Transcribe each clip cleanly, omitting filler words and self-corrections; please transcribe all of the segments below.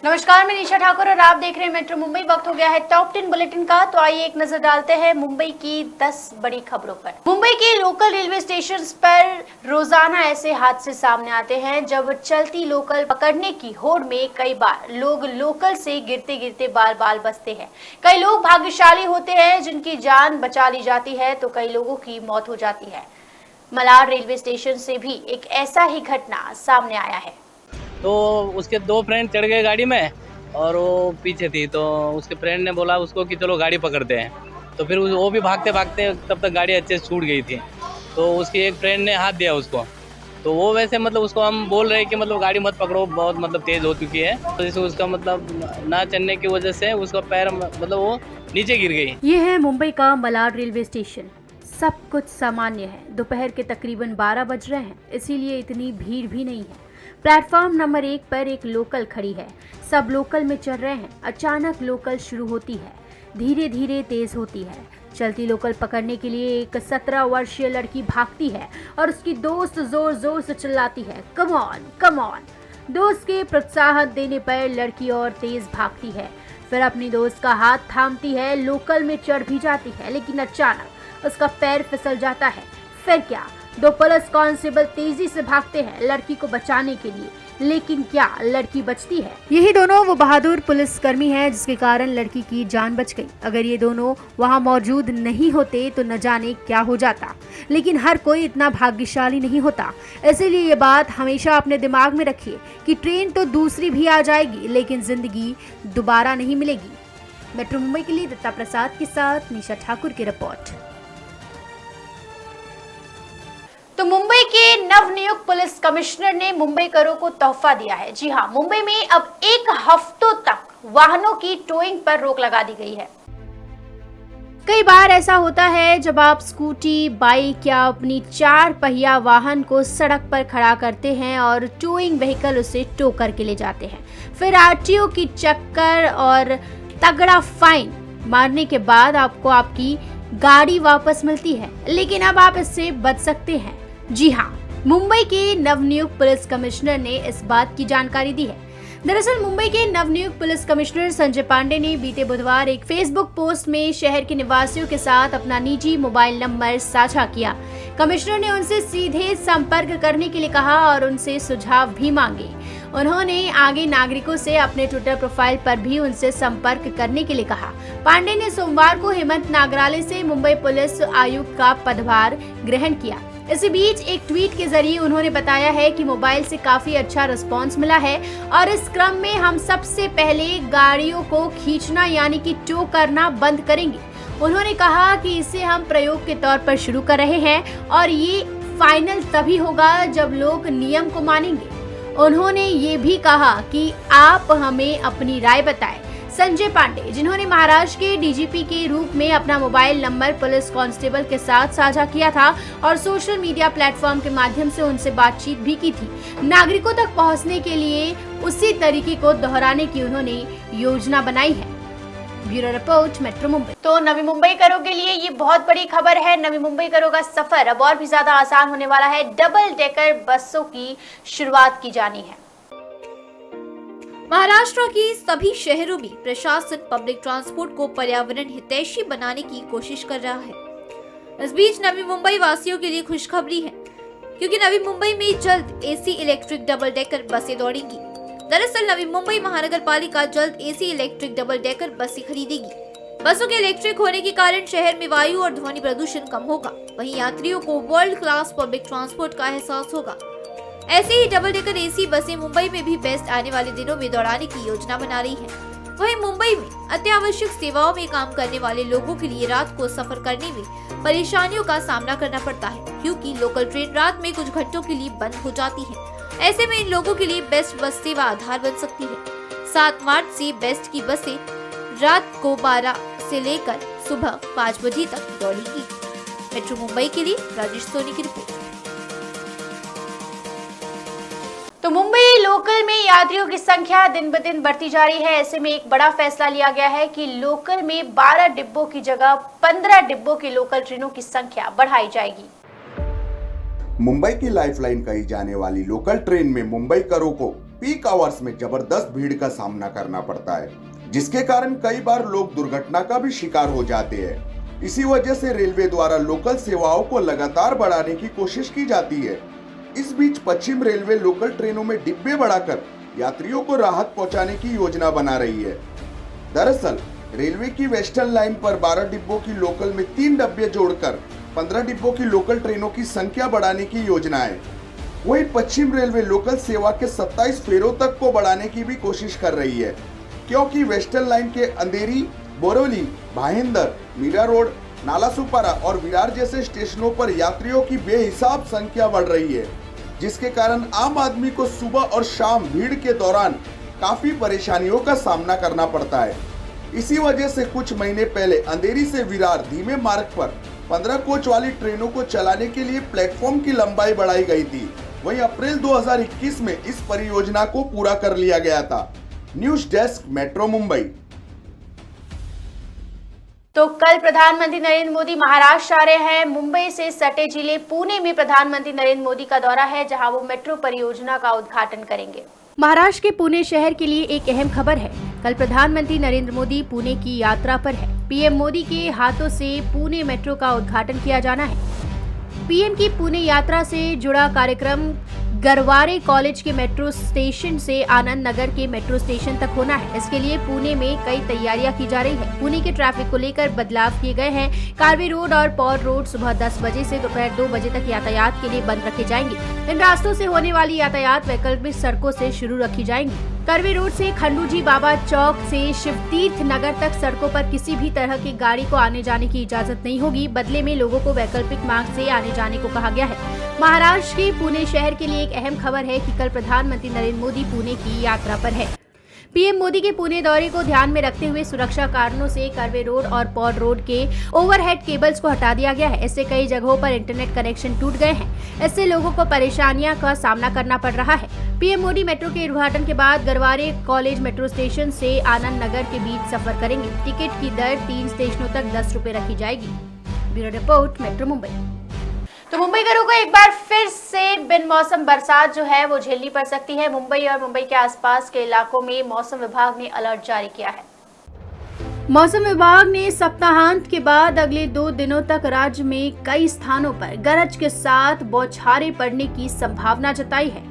नमस्कार, मैं निशा ठाकुर और आप देख रहे हैं मेट्रो मुंबई। वक्त हो गया है टॉप 10 बुलेटिन का। तो आइए एक नजर डालते हैं मुंबई की 10 बड़ी खबरों पर। मुंबई के लोकल रेलवे स्टेशन पर रोजाना ऐसे हादसे सामने आते हैं जब चलती लोकल पकड़ने की होड़ में कई बार लोग लोकल से गिरते गिरते बाल बाल बचते हैं। कई लोग भाग्यशाली होते हैं जिनकी जान बचा ली जाती है, तो कई लोगों की मौत हो जाती है। मलार रेलवे स्टेशन से भी एक ऐसा ही घटना सामने आया है। तो उसके दो फ्रेंड चढ़ गए गाड़ी में और वो पीछे थी, तो उसके फ्रेंड ने बोला उसको कि चलो गाड़ी पकड़ते हैं। तो फिर वो भी भागते भागते तब तक गाड़ी अच्छे से छूट गई थी, तो उसकी एक फ्रेंड ने हाथ दिया उसको। तो वो वैसे मतलब उसको हम बोल रहे हैं कि मतलब गाड़ी मत पकड़ो, बहुत मतलब तेज़ हो चुकी है। तो जैसे उसका मतलब ना चलने की वजह से उसका पैर मतलब वो नीचे गिर गई। ये है मुंबई का मलार रेलवे स्टेशन। सब कुछ सामान्य है। दोपहर के तकरीबन 12 बज रहे हैं, इसीलिए इतनी भीड़ भी नहीं है। प्लेटफॉर्म नंबर 1 पर एक लोकल खड़ी है। सब लोकल में चढ़ रहे हैं। अचानक लोकल शुरू होती है, धीरे धीरे तेज होती है। चलती लोकल पकड़ने के लिए एक 17 वर्षीय लड़की भागती है और उसकी दोस्त जोर जोर से चिल्लाती है, कम ऑन कम ऑन। दोस्त के प्रोत्साहन देने पर लड़की और तेज भागती है। फिर अपनी दोस्त का हाथ थामती है, लोकल में चढ़ भी जाती है, लेकिन अचानक उसका पैर फिसल जाता है। फिर क्या, दो पुलिस कांस्टेबल तेजी से भागते हैं लड़की को बचाने के लिए, लेकिन क्या लड़की बचती है? यही दोनों वो बहादुर पुलिसकर्मी हैं जिसके कारण लड़की की जान बच गई। अगर ये दोनों वहां मौजूद नहीं होते तो न जाने क्या हो जाता। लेकिन हर कोई इतना भाग्यशाली नहीं होता, इसीलिए ये बात हमेशा अपने दिमाग में रखिए कि ट्रेन तो दूसरी भी आ जाएगी, लेकिन जिंदगी दोबारा नहीं मिलेगी। मेट्रो मुंबई के लिए दत्ता प्रसाद के साथ निशा ठाकुर की रिपोर्ट। तो मुंबई के नवनियुक्त पुलिस कमिश्नर ने मुंबईकरों को तोहफा दिया है। जी हां, मुंबई में अब 1 हफ्तों तक वाहनों की टोइंग पर रोक लगा दी गई है। कई बार ऐसा होता है जब आप स्कूटी, बाइक या अपनी 4 पहिया वाहन को सड़क पर खड़ा करते हैं और टोइंग व्हीकल उसे टो करके ले जाते हैं। फिर आरटीओ की चक्कर और तगड़ा फाइन मारने के बाद आपको आपकी गाड़ी वापस मिलती है, लेकिन अब आप इससे बच सकते हैं। जी हाँ, मुंबई के नवनियुक्त पुलिस कमिश्नर ने इस बात की जानकारी दी है। दरअसल मुंबई के नवनियुक्त पुलिस कमिश्नर संजय पांडे ने बीते बुधवार एक फेसबुक पोस्ट में शहर के निवासियों के साथ अपना निजी मोबाइल नंबर साझा किया। कमिश्नर ने उनसे सीधे संपर्क करने के लिए कहा और उनसे सुझाव भी मांगे। उन्होंने आगे नागरिकों से अपने ट्विटर प्रोफाइल पर भी उनसे संपर्क करने के लिए कहा। पांडे ने सोमवार को हेमंत नागराले से मुंबई पुलिस आयुक्त का पदभार ग्रहण किया। इसी बीच एक ट्वीट के जरिए उन्होंने बताया है कि मोबाइल से काफी अच्छा रिस्पांस मिला है और इस क्रम में हम सबसे पहले गाड़ियों को खींचना यानी कि टो करना बंद करेंगे। उन्होंने कहा कि इसे हम प्रयोग के तौर पर शुरू कर रहे हैं और ये फाइनल तभी होगा जब लोग नियम को मानेंगे। उन्होंने ये भी कहा कि आप हमें अपनी राय बताएं। संजय पांडे, जिन्होंने महाराष्ट्र के डीजीपी के रूप में अपना मोबाइल नंबर पुलिस कांस्टेबल के साथ साझा किया था और सोशल मीडिया प्लेटफॉर्म के माध्यम से उनसे बातचीत भी की थी, नागरिकों तक पहुंचने के लिए उसी तरीके को दोहराने की उन्होंने योजना बनाई है। Bureau report, metro Mumbai. तो नवी मुंबईकरों के लिए ये बहुत बड़ी खबर है। नवी मुंबईकरों का सफर अब और भी ज्यादा आसान होने वाला है। डबल डेकर बसों की शुरुआत की जानी है। महाराष्ट्र के सभी शहरों में प्रशासन पब्लिक ट्रांसपोर्ट को पर्यावरण हितैषी बनाने की कोशिश कर रहा है। इस बीच नवी मुंबई वासियों के लिए खुशखबरी है, क्योंकि नवी मुंबई में जल्द एसी इलेक्ट्रिक डबल डेकर बसें दौड़ेंगी। दरअसल नवी मुंबई महानगर पालिका जल्द एसी इलेक्ट्रिक डबल डेकर बसें खरीदेगी। बसों के इलेक्ट्रिक होने के कारण शहर में वायु और ध्वनि प्रदूषण कम होगा, वहीं यात्रियों को वर्ल्ड क्लास पब्लिक ट्रांसपोर्ट का एहसास होगा। ऐसे ही डबल डेकर एसी बसें मुंबई में भी बेस्ट आने वाले दिनों में दौड़ाने की योजना बना रही है। वहीं मुंबई में अत्यावश्यक सेवाओं में काम करने वाले लोगों के लिए रात को सफर करने में परेशानियों का सामना करना पड़ता है, क्योंकि लोकल ट्रेन रात में कुछ घंटों के लिए बंद हो जाती है। ऐसे में इन लोगों के लिए बेस्ट बस सेवा आधार बन सकती है। 7 मार्च से बेस्ट की बसें रात को 12 से लेकर सुबह 5 बजे तक दौड़ेगी। मेट्रो मुंबई के लिए राजेश सोनी की रिपोर्ट। तो मुंबई लोकल में यात्रियों की संख्या दिन ब दिन बढ़ती जा रही है। ऐसे में एक बड़ा फैसला लिया गया है कि लोकल में 12 डिब्बों की जगह 15 डिब्बों की लोकल ट्रेनों की संख्या बढ़ाई जाएगी। मुंबई की लाइफलाइन कही जाने वाली लोकल ट्रेन में मुंबईकरों को पीक आवर्स में जबरदस्त भीड़ का सामना करना पड़ता है, जिसके कारण कई बार लोग दुर्घटना का भी शिकार हो जाते हैं। इसी वजह से रेलवे द्वारा लोकल सेवाओं को लगातार बढ़ाने की कोशिश की जाती है। इस बीच पश्चिम रेलवे लोकल ट्रेनों में डिब्बे बढ़ाकर यात्रियों को राहत पहुंचाने की योजना बना रही है। दरअसल रेलवे की वेस्टर्न लाइन पर 12 डिब्बों की लोकल में 3 डब्बे जोड़कर 15 डिब्बों की लोकल ट्रेनों की संख्या बढ़ाने की योजना है। वहीं पश्चिम रेलवे लोकल सेवा के 27 फेरों तक को बढ़ाने की भी कोशिश कर रही है, क्योंकि वेस्टर्न लाइन के अंधेरी, बोरोली, भाईंदर, मीरा रोड, नालासोपारा और विरार जैसे स्टेशनों पर यात्रियों की बेहिसाब संख्या बढ़ रही है, जिसके कारण आम आदमी को सुबह और शाम भीड़ के दौरान काफी परेशानियों का सामना करना पड़ता है। इसी वजह से कुछ महीने पहले अंधेरी से विरार धीमे मार्ग पर 15 कोच वाली ट्रेनों को चलाने के लिए प्लेटफॉर्म की लंबाई बढ़ाई गई थी। वहीं अप्रैल 2021 में इस परियोजना को पूरा कर लिया गया था। News desk, metro Mumbai. तो कल प्रधानमंत्री नरेंद्र मोदी महाराष्ट्र आ रहे हैं। मुंबई से सटे जिले पुणे में प्रधानमंत्री नरेंद्र मोदी का दौरा है, जहां वो मेट्रो परियोजना का उद्घाटन करेंगे। महाराष्ट्र के पुणे शहर के लिए एक अहम खबर है। कल प्रधानमंत्री नरेंद्र मोदी पुणे की यात्रा पर है। पीएम मोदी के हाथों से पुणे मेट्रो का उद्घाटन किया जाना है। पीएम की पुणे यात्रा से जुड़ा कार्यक्रम गरवारे कॉलेज के मेट्रो स्टेशन से आनंद नगर के मेट्रो स्टेशन तक होना है। इसके लिए पुणे में कई तैयारियां की जा रही है। पुणे के ट्रैफिक को लेकर बदलाव किए गए हैं। कार्वे रोड और पॉर रोड सुबह 10 बजे से दोपहर 2 बजे तक यातायात के लिए बंद रखे जाएंगे। इन रास्तों से होने वाली यातायात वैकल्पिक सड़कों से शुरू रखी जाएंगी। करवे रोड से खंडूजी बाबा चौक से शिवतीर्थ नगर तक सड़कों पर किसी भी तरह की गाड़ी को आने जाने की इजाजत नहीं होगी। बदले में लोगों को वैकल्पिक मार्ग से आने जाने को कहा गया है। महाराष्ट्र के पुणे शहर के लिए एक अहम खबर है कि कल प्रधानमंत्री नरेंद्र मोदी पुणे की यात्रा पर है। पीएम मोदी के पुणे दौरे को ध्यान में रखते हुए सुरक्षा कारणों से करवे रोड और पॉर रोड के ओवरहेड केबल्स को हटा दिया गया है। इससे कई जगहों पर इंटरनेट कनेक्शन टूट गए हैं। इससे लोगों को परेशानियां का सामना करना पड़ रहा है। पीएम मोदी मेट्रो के उद्घाटन के बाद गरवारे कॉलेज मेट्रो स्टेशन से आनंद नगर के बीच सफर करेंगे। टिकट की दर 3 स्टेशनों तक 10 रुपए रखी जाएगी। Bureau report, metro Mumbai. तो मुंबईकरों को एक बार फिर से बिन मौसम बरसात जो है वो झेलनी पड़ सकती है। मुंबई और मुंबई के आसपास के इलाकों में मौसम विभाग ने अलर्ट जारी किया है। मौसम विभाग ने सप्ताहांत के बाद अगले 2 दिनों तक राज्य में कई स्थानों पर गरज के साथ बौछारें पड़ने की संभावना जताई है।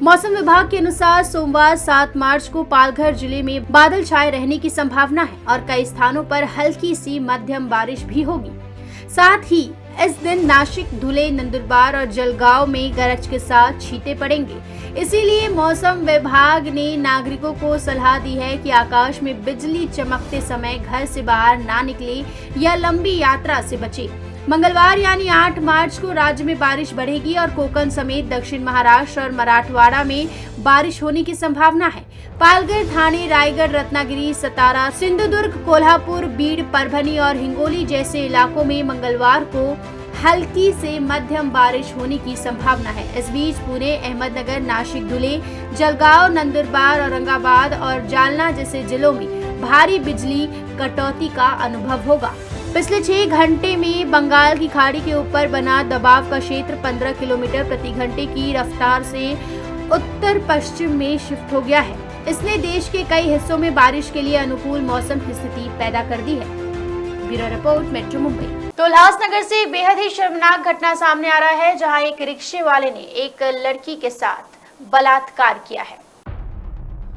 मौसम विभाग के अनुसार सोमवार 7 मार्च को पालघर जिले में बादल छाए रहने की संभावना है और कई स्थानों पर हल्की सी मध्यम बारिश भी होगी। साथ ही इस दिन नासिक, धुले, नंदुरबार और जलगांव में गरज के साथ छींटे पड़ेंगे। इसीलिए मौसम विभाग ने नागरिकों को सलाह दी है कि आकाश में बिजली चमकते समय घर से बाहर ना निकले या लंबी यात्रा से बचे। मंगलवार यानी 8 मार्च को राज्य में बारिश बढ़ेगी और कोकण समेत दक्षिण महाराष्ट्र और मराठवाड़ा में बारिश होने की संभावना है। पालघर, ठाणे, रायगढ़, रत्नागिरी, सतारा, सिंधुदुर्ग, कोल्हापुर, बीड़, परभनी और हिंगोली जैसे इलाकों में मंगलवार को हल्की से मध्यम बारिश होने की संभावना है। इस बीच पुणे, अहमदनगर, नासिक, धुले, जलगांव, नंदुरबार, औरंगाबाद और जालना जैसे जिलों में भारी बिजली कटौती का अनुभव होगा। पिछले 6 घंटे में बंगाल की खाड़ी के ऊपर बना दबाव का क्षेत्र 15 किलोमीटर प्रति घंटे की रफ्तार से उत्तर पश्चिम में शिफ्ट हो गया है। इसने देश के कई हिस्सों में बारिश के लिए अनुकूल मौसम की स्थिति पैदा कर दी है। Bureau report, metro Mumbai. तो उल्लासनगर से बेहद ही शर्मनाक घटना सामने आ रहा है, जहां एक रिक्शे वाले ने एक लड़की के साथ बलात्कार किया है।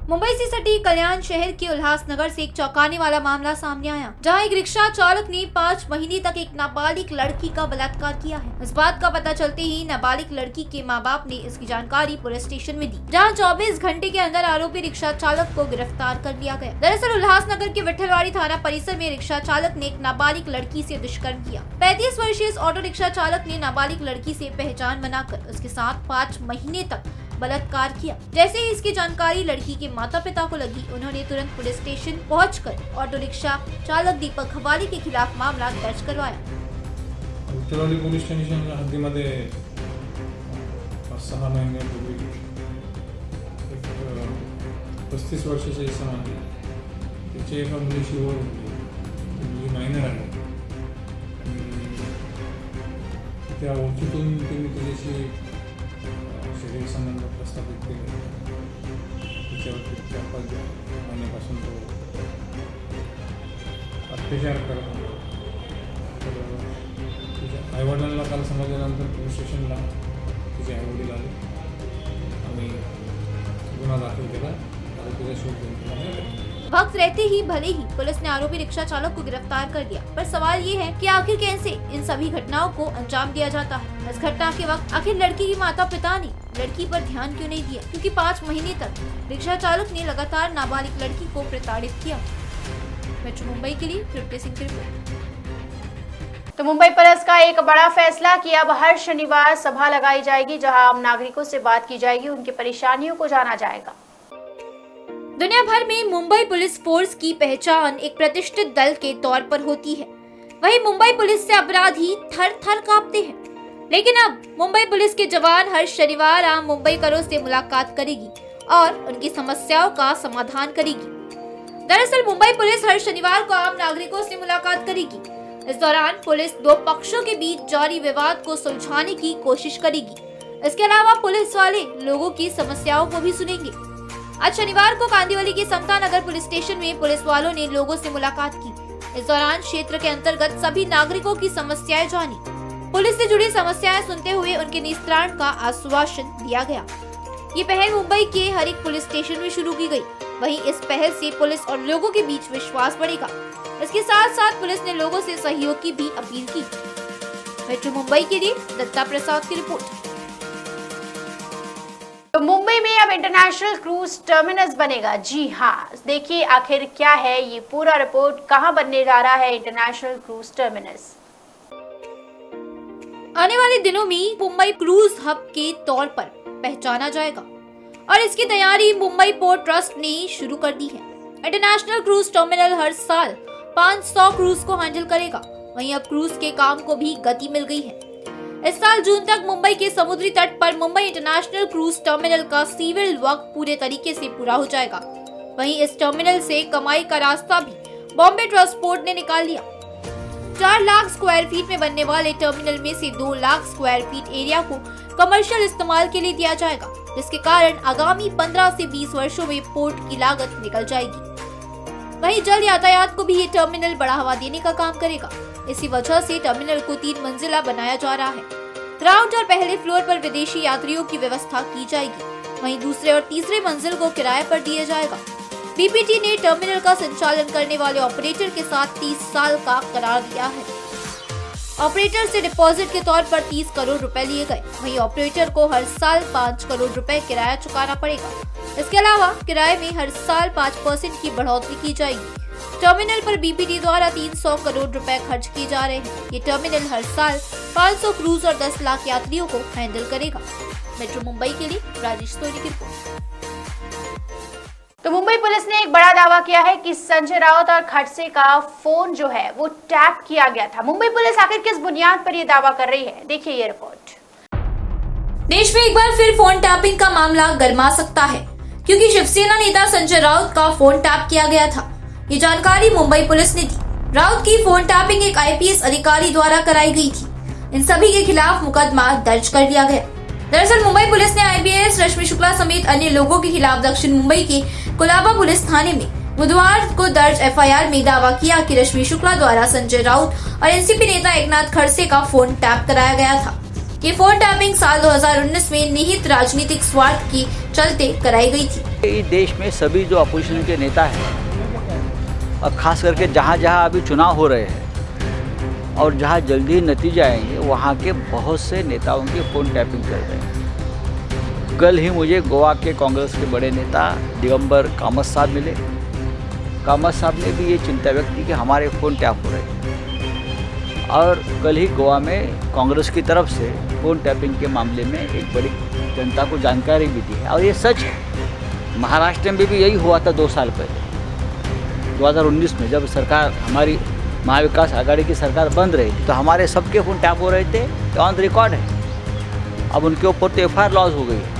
मुंबई से सटी कल्याण शहर के उल्लासनगर से एक चौंकाने वाला मामला सामने आया, जहां एक रिक्शा चालक ने 5 महीने तक एक नाबालिग लड़की का बलात्कार किया है। इस बात का पता चलते ही नाबालिग लड़की के मां बाप ने इसकी जानकारी पुलिस स्टेशन में दी, जहां 24 घंटे के अंदर आरोपी रिक्शा चालक को गिरफ्तार कर लिया गया। दरअसल उल्लासनगर के विठलवाड़ी थाना परिसर में रिक्शा चालक ने एक नाबालिग लड़की से दुष्कर्म किया। 35 वर्षीय इस ऑटो रिक्शा चालक ने नाबालिग लड़की से पहचान बनाकर उसके साथ 5 महीने तक बलात्कार किया। जैसे ही इसकी जानकारी लड़की के माता पिता को लगी, उन्होंने तुरंत पुलिस स्टेशन पहुंचकर ऑटो रिक्शा चालक दीपक हवाली के खिलाफ मामला दर्ज करवाया। विठलवाडी पोलीस स्टेशनच्या हद्दीमध्ये 5-6 महिन्यापूर्वी एक 35 वर्षाची इसम आहे, तिची एका मुलीशी ओळख होती, मुलगी मायनर आहे। त्या ओळखीतून तिने तिच्याशी शरीर संबंध प्रस्थापित केले तिच्यावरती 4-5 महिन्यापासून तो अत्याचार करत होता. तर तिच्या आईवडिलांना काल समजल्यानंतर पोलीस स्टेशनला तिचे आईवडील आले. आम्ही गुन्हा दाखल केला. आरोपीचा शोध घेऊन तिला मिळाला. वक्त रहते ही भले ही पुलिस ने आरोपी रिक्शा चालक को गिरफ्तार कर लिया, पर सवाल ये है कि आखिर कैसे इन सभी घटनाओं को अंजाम दिया जाता है. इस घटना के वक्त आखिर लड़की की माता पिता ने लड़की पर ध्यान क्यों नहीं दिया, क्योंकि 5 महीने तक रिक्शा चालक ने लगातार नाबालिग लड़की को प्रताड़ित किया. मेट्रो मुंबई के लिए तृप्ति सिंह की रिपोर्ट. तो मुंबई पुलिस का एक बड़ा फैसला कि अब हर शनिवार सभा लगाई जाएगी, जहां आम नागरिकों से बात की जाएगी, उनकी परेशानियों को जाना जाएगा. दुनिया भर में मुंबई पुलिस फोर्स की पहचान एक प्रतिष्ठित दल के तौर पर होती है. वहीं मुंबई पुलिस से अपराधी थर थर कांपते हैं. लेकिन अब मुंबई पुलिस के जवान हर शनिवार आम मुंबईकरों से मुलाकात करेगी और उनकी समस्याओं का समाधान करेगी. दरअसल मुंबई पुलिस हर शनिवार को आम नागरिकों से मुलाकात करेगी. इस दौरान पुलिस 2 पक्षों के बीच जारी विवाद को सुलझाने की कोशिश करेगी. इसके अलावा पुलिस वाले लोगों की समस्याओं को भी सुनेंगे. आज शनिवार को कांदिवली के समता नगर पुलिस स्टेशन में पुलिस वालों ने लोगों से मुलाकात की. इस दौरान क्षेत्र के अंतर्गत सभी नागरिकों की समस्याएं जानी. पुलिस से जुड़ी समस्याएं सुनते हुए उनके निस्तारण का आश्वासन दिया गया. ये पहल मुंबई के हर एक पुलिस स्टेशन में शुरू की गई. वहीं इस पहल से पुलिस और लोगों के बीच विश्वास बढ़ेगा. इसके साथ साथ पुलिस ने लोगों से सहयोग की भी अपील की. मेट्रो मुंबई के लिए दत्ता प्रसाद की रिपोर्ट. तो मुंबई में अब इंटरनेशनल क्रूज टर्मिनस बनेगा. जी हाँ, देखिए आखिर क्या है ये पूरा रिपोर्ट. कहां बनने जा रहा है इंटरनेशनल क्रूज टर्मिनस. आने वाले दिनों में मुंबई क्रूज हब के तौर पर पहचाना जाएगा और इसकी तैयारी मुंबई पोर्ट ट्रस्ट ने शुरू कर दी है. इंटरनेशनल क्रूज टर्मिनल हर साल 500 क्रूज को हैंडल करेगा. वहीं अब क्रूज के काम को भी गति मिल गई है. इस साल जून तक मुंबई के समुद्री तट पर मुंबई इंटरनेशनल क्रूज टर्मिनल का सिविल वर्क पूरे तरीके से पूरा हो जाएगा. वहीं इस टर्मिनल से कमाई का रास्ता भी बॉम्बे ट्रांसपोर्ट ने निकाल लिया. 4 लाख स्क्वायर फीट में बनने वाले टर्मिनल में से 2 लाख स्क्वायर फीट एरिया को कमर्शियल इस्तेमाल के लिए दिया जाएगा, जिसके कारण आगामी 15 से 20 वर्षों में पोर्ट की लागत निकल जाएगी. वहीं जल यातायात को भी ये टर्मिनल बढ़ावा देने का काम करेगा. इसी वजह से टर्मिनल को 3 मंजिला बनाया जा रहा है. ग्राउंड और पहले फ्लोर पर विदेशी यात्रियों की व्यवस्था की जाएगी. वहीं दूसरे और तीसरे मंजिल को किराए पर दिया जाएगा. बीपीटी ने टर्मिनल का संचालन करने वाले ऑपरेटर के साथ 30 साल का करार दिया है. ऑपरेटर से डिपॉजिट के तौर पर 30 करोड़ रुपए लिए गए. वहीं ऑपरेटर को हर साल 5 करोड़ रुपए किराया चुकाना पड़ेगा. इसके अलावा किराए में हर साल 5% की बढ़ोतरी की जाएगी. टर्मिनल पर बीपीटी द्वारा 300 करोड़ रुपए खर्च किए जा रहे हैं. ये टर्मिनल हर साल 500 क्रूज और 10 लाख यात्रियों को हैंडल करेगा. मेट्रो मुंबई के लिए राजेश सोनी की रिपोर्ट. तो मुंबई पुलिस ने एक बड़ा दावा किया है कि संजय राउत और खड़से का फोन जो है वो टैप किया गया था. मुंबई पुलिस आखिर किस बुनियाद पर ये दावा कर रही है, देखिए ये रिपोर्ट. देश में एक बार फिर फोन टैपिंग का मामला गर्मा सकता है, क्योंकि शिवसेना नेता संजय राउत का फोन टैप किया गया था. ये जानकारी मुंबई पुलिस ने दी. राउत की फोन टैपिंग एक आईपीएस अधिकारी द्वारा कराई गई थी. इन सभी के खिलाफ मुकदमा दर्ज कर लिया गया. दरअसल मुंबई पुलिस ने आईपीएस रश्मि शुक्ला समेत अन्य लोगों के खिलाफ दक्षिण मुंबई के कोलाबा पुलिस थाने में बुधवार को दर्ज एफआईआर में दावा किया कि रश्मि शुक्ला द्वारा संजय राउत और एनसीपी नेता एकनाथ खड़से का फोन टैप कराया गया था. ये फोन टैपिंग साल 2019 में निहित राजनीतिक स्वार्थ के चलते कराई गई थी. देश में सभी जो अपोजिशन के नेता हैं और खास करके जहाँ जहाँ अभी चुनाव हो रहे हैं और जहाँ जल्दी नतीजे आएंगे वहाँ के बहुत से नेताओं की फ़ोन टैपिंग कर रहे हैं. कल ही मुझे गोवा के कांग्रेस के बड़े नेता दिगंबर कामत साहब मिले. कामत साहब ने भी ये चिंता व्यक्त की कि हमारे फ़ोन टैप हो रहे हैं. और कल ही गोवा में कांग्रेस की तरफ से फ़ोन टैपिंग के मामले में एक बड़ी जनता को जानकारी भी दी है. और ये सच है. महाराष्ट्र में भी यही हुआ था 2 साल पहले 2019 में, जब सरकार हमारी महाविकास आघाड़ी की सरकार बंद रही थी तो हमारे सबके फ़ोन टैप हो रहे थे. तो ऑन रिकॉर्ड है. अब उनके ऊपर तो एफआईआर लॉन्च हो गई है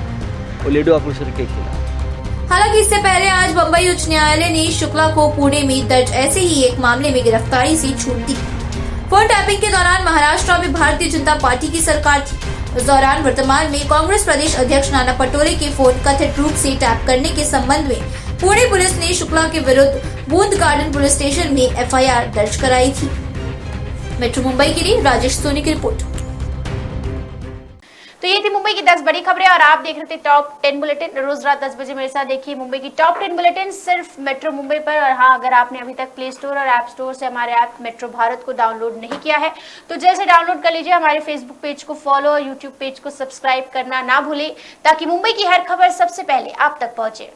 वो लीडो ऑफिसर के खिलाफ. हालांकि इससे पहले आज बम्बई उच्च न्यायालय ने शुक्ला को पुणे में दर्ज ऐसे ही एक मामले में गिरफ्तारी से छूट दी. फोन टैपिंग के दौरान महाराष्ट्र में भारतीय जनता पार्टी की सरकार थी. इस दौरान वर्तमान में कांग्रेस प्रदेश अध्यक्ष नाना पटोले के फोन कथित रूप से टैप करने के संबंध में पुणे पुलिस ने शुक्ला के विरुद्ध बूंद गार्डन पुलिस स्टेशन में एफआईआर दर्ज कराई थी। मेट्रो मुंबई के लिए राजेश सोनी की रिपोर्ट। तो ये थी मुंबई की 10 बड़ी खबरें और आप देख रहे थे टॉप 10 बुलेटिन। रोज रात 10 बजे मेरे साथ देखिए मुंबई की टॉप 10 बुलेटिन सिर्फ मेट्रो मुंबई पर। और हाँ, अगर आपने अभी तक प्ले स्टोर और ऐप स्टोर से हमारे ऐप मेट्रो भारत को डाउनलोड नहीं किया है तो जैसे डाउनलोड कर लीजिए। हमारे फेसबुक पेज को फॉलो और यूट्यूब पेज को सब्सक्राइब करना ना भूलें ताकि मुंबई की हर खबर सबसे पहले आप तक पहुंचे।